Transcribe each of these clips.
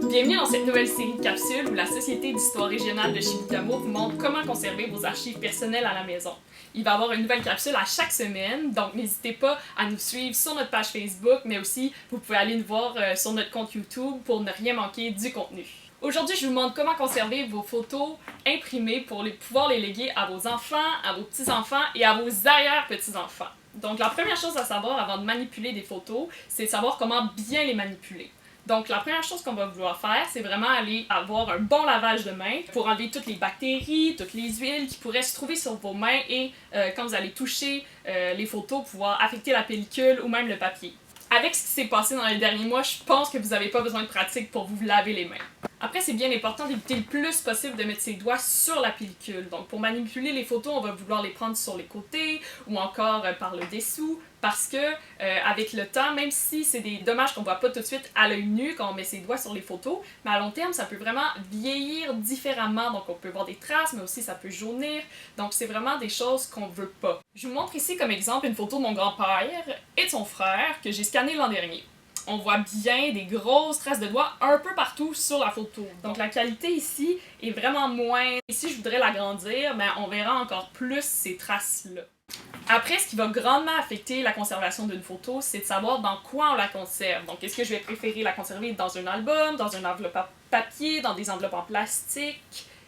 Bienvenue dans cette nouvelle série de capsules où la Société d'histoire régionale de Chibougamau vous montre comment conserver vos archives personnelles à la maison. Il va y avoir une nouvelle capsule à chaque semaine, donc n'hésitez pas à nous suivre sur notre page Facebook, mais aussi vous pouvez aller nous voir sur notre compte YouTube pour ne rien manquer du contenu. Aujourd'hui, je vous montre comment conserver vos photos imprimées pour pouvoir les léguer à vos enfants, à vos petits-enfants et à vos arrière-petits-enfants. Donc la première chose à savoir avant de manipuler des photos, c'est de savoir comment bien les manipuler. Donc la première chose qu'on va vouloir faire, c'est vraiment aller avoir un bon lavage de mains pour enlever toutes les bactéries, toutes les huiles qui pourraient se trouver sur vos mains et quand vous allez toucher les photos, pouvoir affecter la pellicule ou même le papier. Avec ce qui s'est passé dans les derniers mois, je pense que vous n'avez pas besoin de pratique pour vous laver les mains. Après, c'est bien important d'éviter le plus possible de mettre ses doigts sur la pellicule. Donc, pour manipuler les photos, on va vouloir les prendre sur les côtés ou encore par le dessous parce que, avec le temps, même si c'est des dommages qu'on voit pas tout de suite à l'œil nu quand on met ses doigts sur les photos, mais à long terme, ça peut vraiment vieillir différemment. Donc, on peut voir des traces, mais aussi ça peut jaunir. Donc, c'est vraiment des choses qu'on veut pas. Je vous montre ici comme exemple une photo de mon grand-père et de son frère que j'ai scanné l'an dernier. On voit bien des grosses traces de doigts un peu partout sur la photo. Donc la qualité ici est vraiment moindre. Ici, je voudrais l'agrandir, mais on verra encore plus ces traces-là. Après, ce qui va grandement affecter la conservation d'une photo, c'est de savoir dans quoi on la conserve. Donc, est-ce que je vais préférer la conserver dans un album, dans une enveloppe en papier, dans des enveloppes en plastique?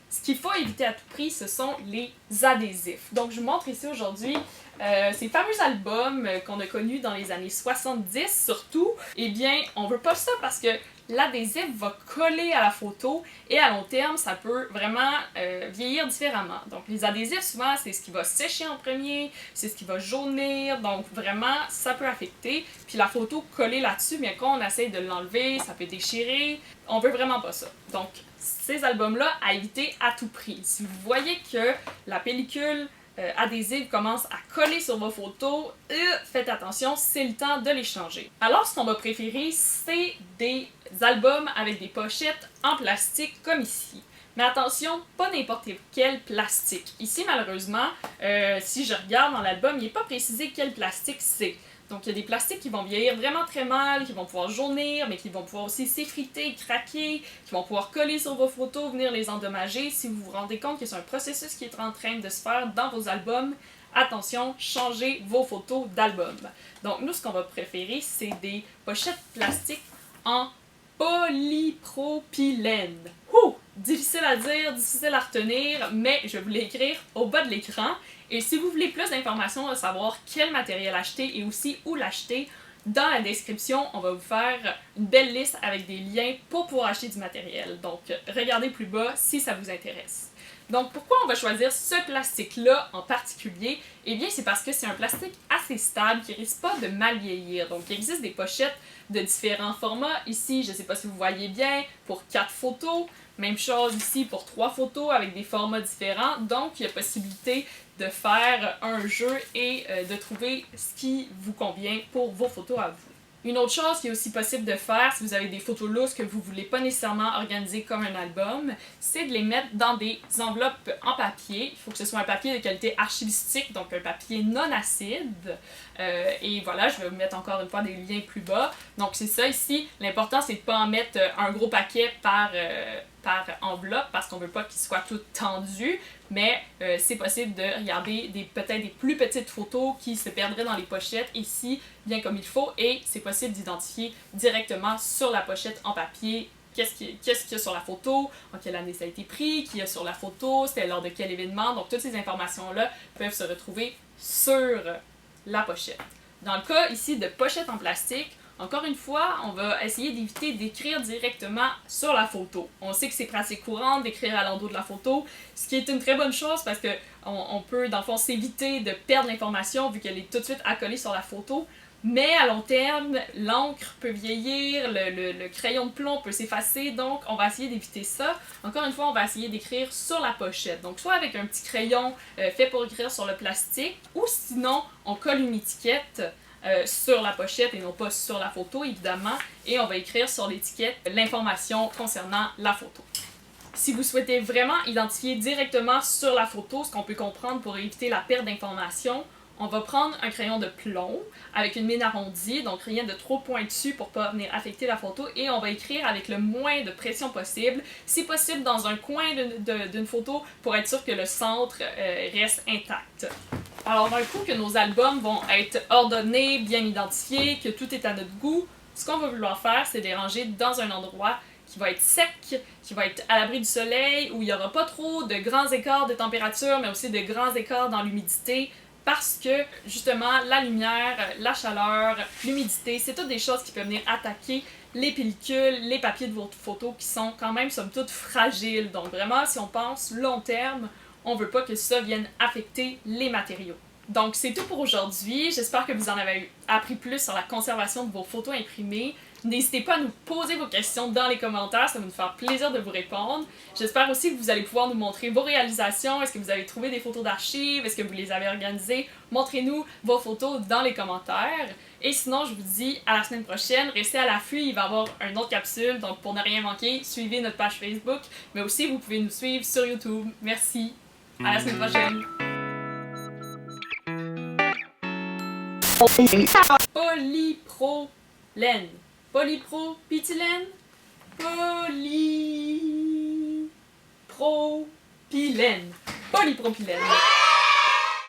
Ce qu'il faut éviter à tout prix, ce sont les adhésifs. Donc, je vous montre ici aujourd'hui ces fameux albums qu'on a connus dans les années 70 surtout. Eh bien, on veut pas ça parce que l'adhésif va coller à la photo et à long terme, ça peut vraiment vieillir différemment. Donc, les adhésifs, souvent, c'est ce qui va sécher en premier, c'est ce qui va jaunir, donc vraiment, ça peut affecter. Puis la photo collée là-dessus, bien quand on essaye de l'enlever, ça peut déchirer. On veut vraiment pas ça. Donc, ces albums-là, à éviter à tout prix. Si vous voyez que la pellicule adhésive commence à coller sur vos photos, faites attention, c'est le temps de les changer. Alors, ce qu'on va préférer, c'est des albums avec des pochettes en plastique comme ici. Mais attention, pas n'importe quel plastique. Ici, malheureusement, si je regarde dans l'album, il n'est pas précisé quel plastique c'est. Donc, il y a des plastiques qui vont vieillir vraiment très mal, qui vont pouvoir jaunir, mais qui vont pouvoir aussi s'effriter, craquer, qui vont pouvoir coller sur vos photos, venir les endommager. Si vous vous rendez compte que c'est un processus qui est en train de se faire dans vos albums, attention, changez vos photos d'album. Donc, nous, ce qu'on va préférer, c'est des pochettes plastiques en polypropylène. Difficile à dire, difficile à retenir, mais je vais vous l'écrire au bas de l'écran. Et si vous voulez plus d'informations à savoir quel matériel acheter et aussi où l'acheter, dans la description, on va vous faire une belle liste avec des liens pour pouvoir acheter du matériel. Donc, regardez plus bas si ça vous intéresse. Donc, pourquoi on va choisir ce plastique-là en particulier? Eh bien, c'est parce que c'est un plastique assez stable qui risque pas de mal vieillir. Donc, il existe des pochettes de différents formats. Ici, je ne sais pas si vous voyez bien, pour 4 photos. Même chose ici pour 3 photos avec des formats différents. Donc, il y a possibilité de faire un jeu et de trouver ce qui vous convient pour vos photos à vous. Une autre chose qui est aussi possible de faire si vous avez des photos lousses que vous ne voulez pas nécessairement organiser comme un album, c'est de les mettre dans des enveloppes en papier. Il faut que ce soit un papier de qualité archivistique, donc un papier non acide. Et voilà, je vais vous mettre encore une fois des liens plus bas. Donc c'est ça ici. L'important, c'est de ne pas en mettre un gros paquet par enveloppe parce qu'on ne veut pas qu'il soit tout tendu, mais c'est possible de regarder peut-être des plus petites photos qui se perdraient dans les pochettes ici, bien comme il faut, et c'est possible d'identifier directement sur la pochette en papier qu'est-ce qu'il y a sur la photo, en quelle année ça a été pris, qui y a sur la photo, c'était lors de quel événement, donc toutes ces informations-là peuvent se retrouver sur la pochette. Dans le cas ici de pochette en plastique, encore une fois, on va essayer d'éviter d'écrire directement sur la photo. On sait que c'est pratique courante d'écrire à l'endos de la photo, ce qui est une très bonne chose parce que on peut, dans le fond, s'éviter de perdre l'information vu qu'elle est tout de suite accolée sur la photo. Mais à long terme, l'encre peut vieillir, le crayon de plomb peut s'effacer, donc on va essayer d'éviter ça. Encore une fois, on va essayer d'écrire sur la pochette. Donc soit avec un petit crayon fait pour écrire sur le plastique, ou sinon on colle une étiquette sur la pochette et non pas sur la photo, évidemment, et on va écrire sur l'étiquette l'information concernant la photo. Si vous souhaitez vraiment identifier directement sur la photo ce qu'on peut comprendre pour éviter la perte d'informations, On va prendre un crayon de plomb avec une mine arrondie, donc rien de trop pointu pour pas venir affecter la photo, et on va écrire avec le moins de pression possible, si possible dans un coin d'une photo pour être sûr que le centre reste intact. Alors un coup que nos albums vont être ordonnés, bien identifiés, que tout est à notre goût, ce qu'on va vouloir faire, c'est les ranger dans un endroit qui va être sec, qui va être à l'abri du soleil, où il n'y aura pas trop de grands écarts de température, mais aussi de grands écarts dans l'humidité, parce que, justement, la lumière, la chaleur, l'humidité, c'est toutes des choses qui peuvent venir attaquer les pellicules, les papiers de votre photo qui sont quand même, somme toute, fragiles. Donc vraiment, si on pense long terme, on veut pas que ça vienne affecter les matériaux. Donc c'est tout pour aujourd'hui, j'espère que vous en avez appris plus sur la conservation de vos photos imprimées. N'hésitez pas à nous poser vos questions dans les commentaires, ça va nous faire plaisir de vous répondre. J'espère aussi que vous allez pouvoir nous montrer vos réalisations, est-ce que vous avez trouvé des photos d'archives, est-ce que vous les avez organisées. Montrez-nous vos photos dans les commentaires. Et sinon, je vous dis à la semaine prochaine, restez à l'affût, il va y avoir une autre capsule, donc pour ne rien manquer, suivez notre page Facebook, mais aussi vous pouvez nous suivre sur YouTube. Merci, à la semaine prochaine. Polypropylène. Polypropylène. Polypropylène. Polypropylène.